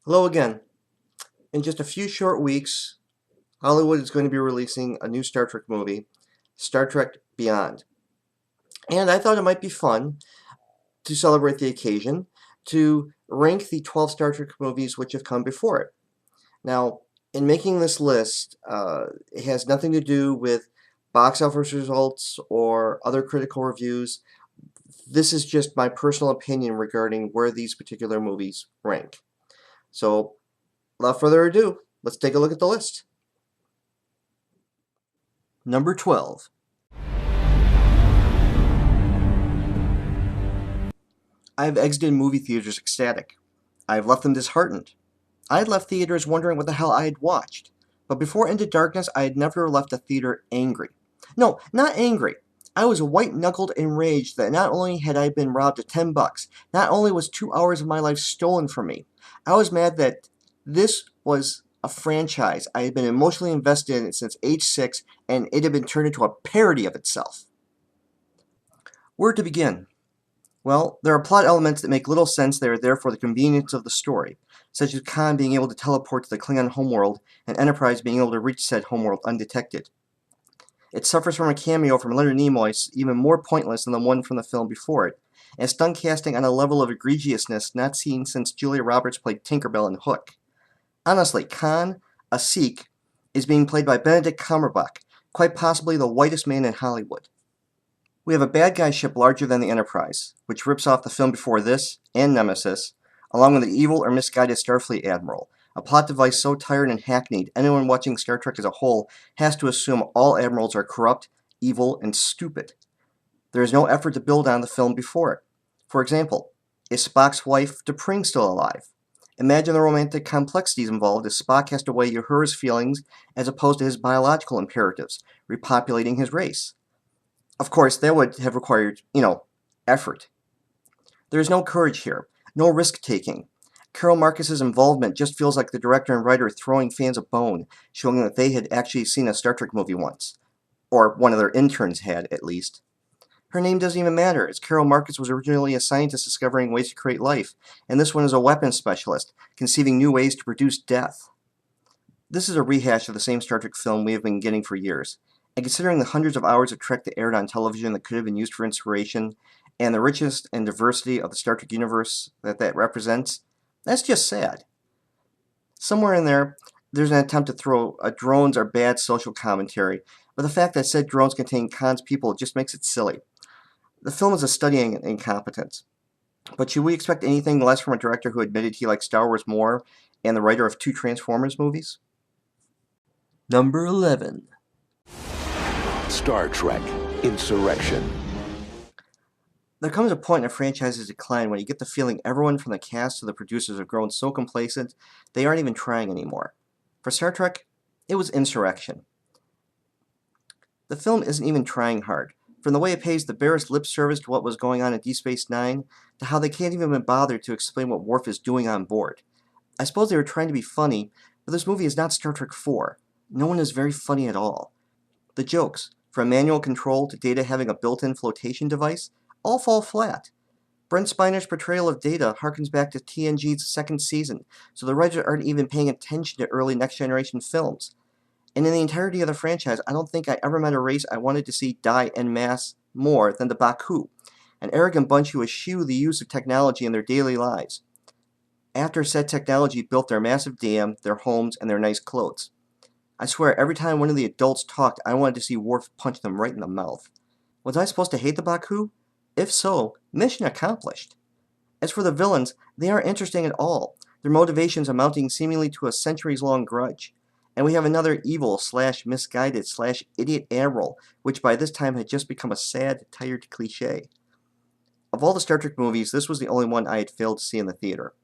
Hello again. In just a few short weeks, Hollywood is going to be releasing a new Star Trek movie, Star Trek Beyond. And I thought it might be fun to celebrate the occasion to rank the 12 Star Trek movies which have come before it. Now, in making this list, it has nothing to do with box office results or other critical reviews. This is just my personal opinion regarding where these particular movies rank. So, without further ado, let's take a look at the list. Number 12. I have exited movie theaters ecstatic. I have left them disheartened. I had left theaters wondering what the hell I had watched. But before Into Darkness, I had never left a theater angry. No, not angry. I was white-knuckled enraged that not only had I been robbed of $10, not only was 2 hours of my life stolen from me, I was mad that this was a franchise I had been emotionally invested in since age 6, and it had been turned into a parody of itself. Where to begin? Well, there are plot elements that make little sense that are there for the convenience of the story, such as Khan being able to teleport to the Klingon homeworld and Enterprise being able to reach said homeworld undetected. It suffers from a cameo from Leonard Nimoy even more pointless than the one from the film before it, and stunt casting on a level of egregiousness not seen since Julia Roberts played Tinkerbell in Hook. Honestly, Khan, a Sikh, is being played by Benedict Cumberbatch, quite possibly the whitest man in Hollywood. We have a bad guy ship larger than the Enterprise, which rips off the film before this, and Nemesis, along with the evil or misguided Starfleet Admiral, a plot device so tired and hackneyed anyone watching Star Trek as a whole has to assume all admirals are corrupt, evil, and stupid. There is no effort to build on the film before it. For example, is Spock's wife T'Pring still alive? Imagine the romantic complexities involved as Spock has to weigh Uhura's feelings as opposed to his biological imperatives, repopulating his race. Of course, that would have required, effort. There is no courage here, no risk-taking. Carol Marcus's involvement just feels like the director and writer throwing fans a bone, showing that they had actually seen a Star Trek movie once. Or one of their interns had, at least. Her name doesn't even matter, as Carol Marcus was originally a scientist discovering ways to create life, and this one is a weapons specialist, conceiving new ways to produce death. This is a rehash of the same Star Trek film we have been getting for years. And considering the hundreds of hours of Trek that aired on television that could have been used for inspiration, and the richness and diversity of the Star Trek universe that represents, that's just sad. Somewhere in there, there's an attempt to throw drones are bad social commentary, but the fact that said drones contain Khan's people just makes it silly. The film is a study in incompetence. But should we expect anything less from a director who admitted he liked Star Wars more and the writer of 2 Transformers movies? Number 11. Star Trek Insurrection. There comes a point in a franchise's decline when you get the feeling everyone from the cast to the producers have grown so complacent they aren't even trying anymore. For Star Trek, it was Insurrection. The film isn't even trying hard, from the way it pays the barest lip service to what was going on in Deep Space Nine, to how they can't even be bothered to explain what Worf is doing on board. I suppose they were trying to be funny, but this movie is not Star Trek 4. No one is very funny at all. The jokes, from manual control to Data having a built-in flotation device, all fall flat. Brent Spiner's portrayal of Data harkens back to TNG's second season, so the writers aren't even paying attention to early Next Generation films. And in the entirety of the franchise, I don't think I ever met a race I wanted to see die en masse more than the Baku, an arrogant bunch who eschew the use of technology in their daily lives. After said technology built their massive dam, their homes, and their nice clothes. I swear, every time one of the adults talked, I wanted to see Worf punch them right in the mouth. Was I supposed to hate the Baku? If so, mission accomplished. As for the villains, they aren't interesting at all, their motivations amounting seemingly to a centuries-long grudge. And we have another evil/misguided/idiot admiral, which by this time had just become a sad, tired cliché. Of all the Star Trek movies, this was the only one I had failed to see in the theater.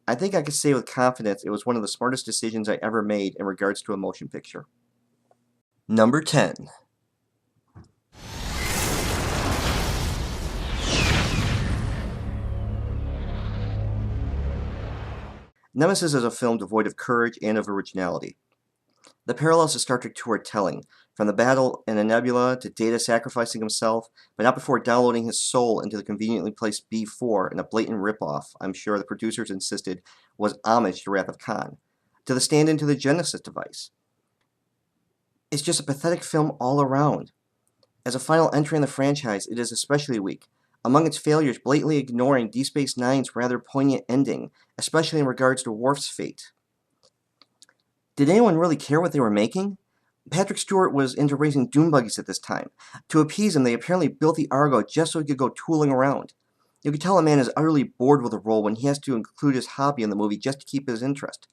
I think I could say with confidence it was one of the smartest decisions I ever made in regards to a motion picture. Number 10. Nemesis is a film devoid of courage and of originality. The parallels to Star Trek II are telling, From the battle in a nebula to Data sacrificing himself, but not before downloading his soul into the conveniently placed B4 in a blatant ripoff I'm sure the producers insisted was homage to Wrath of Khan, to the stand-in to the Genesis device. It's just a pathetic film all around. As a final entry in the franchise, it is especially weak, among its failures blatantly ignoring Deep Space Nine's rather poignant ending, especially in regards to Worf's fate. Did anyone really care what they were making? Patrick Stewart was into racing dune buggies at this time. To appease him, they apparently built the Argo just so he could go tooling around. You could tell a man is utterly bored with the role when he has to include his hobby in the movie just to keep his interest.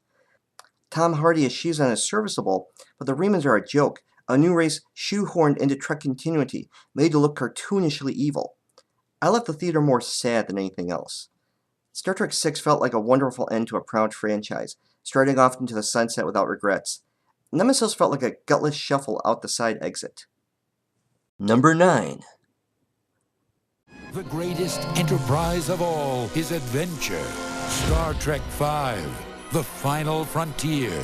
Tom Hardy as Shizan is serviceable, but the Remans are a joke, a new race shoehorned into Trek continuity, made to look cartoonishly evil. I left the theater more sad than anything else. Star Trek VI felt like a wonderful end to a proud franchise, striding off into the sunset without regrets. Nemesis felt like a gutless shuffle out the side exit. Number 9. The greatest enterprise of all is adventure. Star Trek V, The Final Frontier.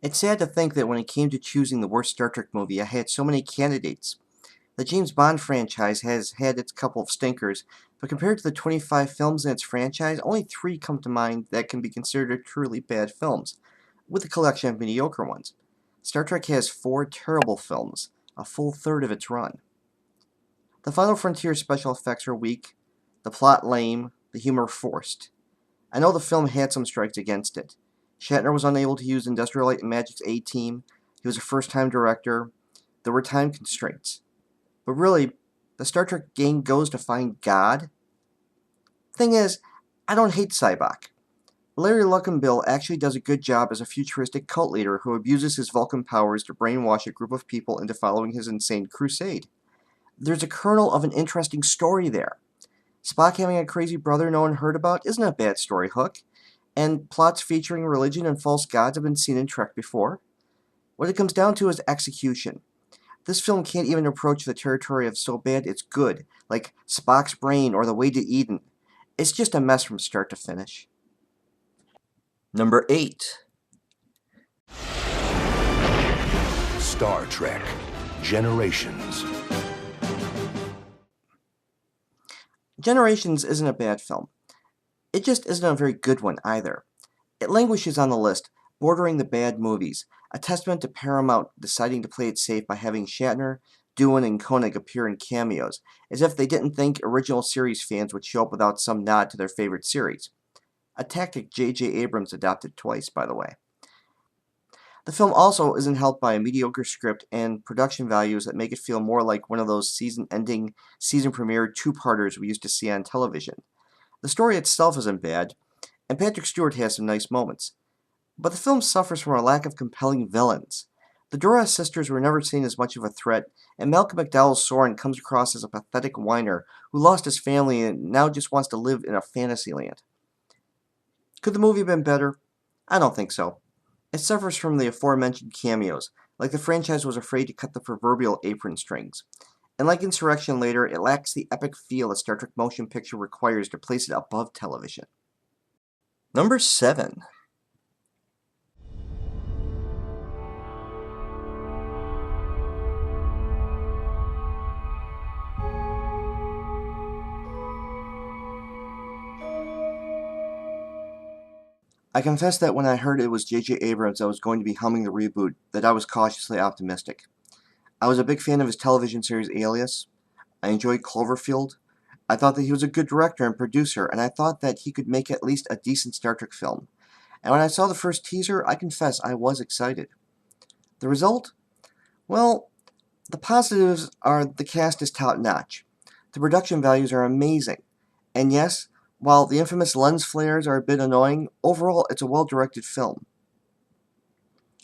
It's sad to think that when it came to choosing the worst Star Trek movie, I had so many candidates. The James Bond franchise has had its couple of stinkers, but compared to the 25 films in its franchise, only 3 come to mind that can be considered truly bad films, with a collection of mediocre ones. Star Trek has 4 terrible films, a full third of its run. The Final Frontier special effects are weak, the plot lame, the humor forced. I know the film had some strikes against it. Shatner was unable to use Industrial Light and Magic's A-Team, he was a first-time director, there were time constraints. But really, the Star Trek gang goes to find God? Thing is, I don't hate Sybok. Larry Luckenbill actually does a good job as a futuristic cult leader who abuses his Vulcan powers to brainwash a group of people into following his insane crusade. There's a kernel of an interesting story there. Spock having a crazy brother no one heard about isn't a bad story hook, and plots featuring religion and false gods have been seen in Trek before. What it comes down to is execution. This film can't even approach the territory of so bad it's good, like Spock's Brain or The Way to Eden. It's just a mess from start to finish. Number 8. Star Trek Generations. Generations isn't a bad film. It just isn't a very good one either. It languishes on the list, bordering the bad movies, a testament to Paramount deciding to play it safe by having Shatner, Doohan, and Koenig appear in cameos, as if they didn't think original series fans would show up without some nod to their favorite series. A tactic J.J. Abrams adopted twice, by the way. The film also isn't helped by a mediocre script and production values that make it feel more like one of those season-ending, season-premiere two-parters we used to see on television. The story itself isn't bad, and Patrick Stewart has some nice moments. But the film suffers from a lack of compelling villains. The Duras sisters were never seen as much of a threat, and Malcolm McDowell's Soren comes across as a pathetic whiner who lost his family and now just wants to live in a fantasy land. Could the movie have been better? I don't think so. It suffers from the aforementioned cameos, like the franchise was afraid to cut the proverbial apron strings. And like Insurrection later, it lacks the epic feel a Star Trek motion picture requires to place it above television. Number 7. I confess that when I heard it was J.J. Abrams that was going to be helming the reboot, that I was cautiously optimistic. I was a big fan of his television series Alias. I enjoyed Cloverfield. I thought that he was a good director and producer, and I thought that he could make at least a decent Star Trek film. And when I saw the first teaser, I confess I was excited. The result? Well, the positives are the cast is top-notch. The production values are amazing. And yes, while the infamous lens flares are a bit annoying, overall it's a well-directed film.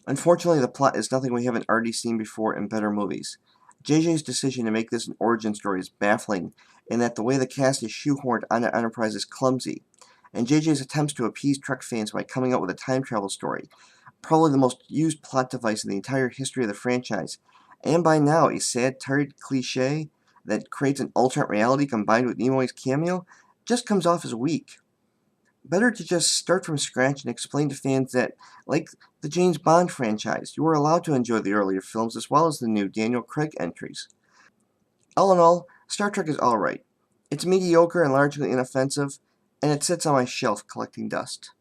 Unfortunately, the plot is nothing we haven't already seen before in better movies. JJ's decision to make this an origin story is baffling, in that the way the cast is shoehorned onto Enterprise is clumsy, and JJ's attempts to appease Trek fans by coming up with a time travel story, probably the most used plot device in the entire history of the franchise, and by now a sad, tired cliche that creates an alternate reality combined with Nimoy's cameo, just comes off as weak. Better to just start from scratch and explain to fans that, like the James Bond franchise, you are allowed to enjoy the earlier films as well as the new Daniel Craig entries. All in all, Star Trek is alright. It's mediocre and largely inoffensive, and it sits on my shelf collecting dust.